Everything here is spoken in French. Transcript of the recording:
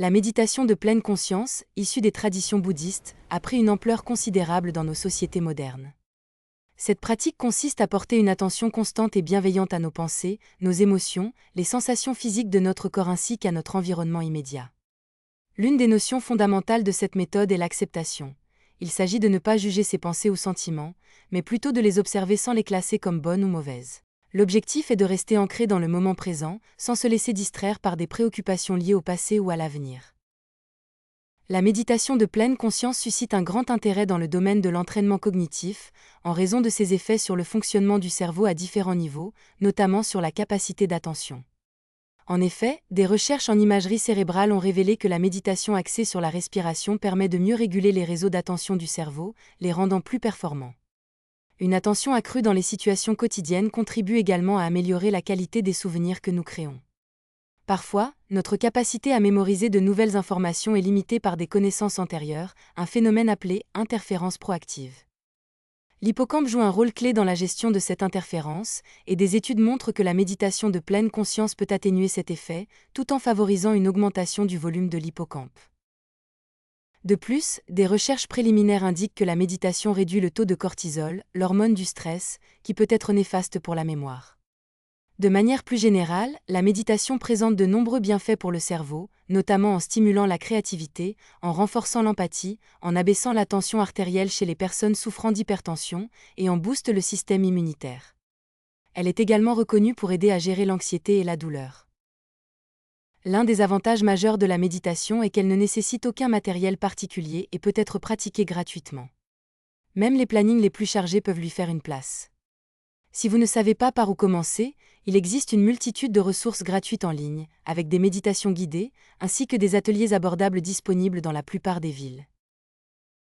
La méditation de pleine conscience, issue des traditions bouddhistes, a pris une ampleur considérable dans nos sociétés modernes. Cette pratique consiste à porter une attention constante et bienveillante à nos pensées, nos émotions, les sensations physiques de notre corps ainsi qu'à notre environnement immédiat. L'une des notions fondamentales de cette méthode est l'acceptation. Il s'agit de ne pas juger ses pensées ou sentiments, mais plutôt de les observer sans les classer comme bonnes ou mauvaises. L'objectif est de rester ancré dans le moment présent, sans se laisser distraire par des préoccupations liées au passé ou à l'avenir. La méditation de pleine conscience suscite un grand intérêt dans le domaine de l'entraînement cognitif, en raison de ses effets sur le fonctionnement du cerveau à différents niveaux, notamment sur la capacité d'attention. En effet, des recherches en imagerie cérébrale ont révélé que la méditation axée sur la respiration permet de mieux réguler les réseaux d'attention du cerveau, les rendant plus performants. Une attention accrue dans les situations quotidiennes contribue également à améliorer la qualité des souvenirs que nous créons. Parfois, notre capacité à mémoriser de nouvelles informations est limitée par des connaissances antérieures, un phénomène appelé interférence proactive. L'hippocampe joue un rôle clé dans la gestion de cette interférence, et des études montrent que la méditation de pleine conscience peut atténuer cet effet, tout en favorisant une augmentation du volume de l'hippocampe. De plus, des recherches préliminaires indiquent que la méditation réduit le taux de cortisol, l'hormone du stress, qui peut être néfaste pour la mémoire. De manière plus générale, la méditation présente de nombreux bienfaits pour le cerveau, notamment en stimulant la créativité, en renforçant l'empathie, en abaissant la tension artérielle chez les personnes souffrant d'hypertension et en booste le système immunitaire. Elle est également reconnue pour aider à gérer l'anxiété et la douleur. L'un des avantages majeurs de la méditation est qu'elle ne nécessite aucun matériel particulier et peut être pratiquée gratuitement. Même les plannings les plus chargés peuvent lui faire une place. Si vous ne savez pas par où commencer, il existe une multitude de ressources gratuites en ligne, avec des méditations guidées, ainsi que des ateliers abordables disponibles dans la plupart des villes.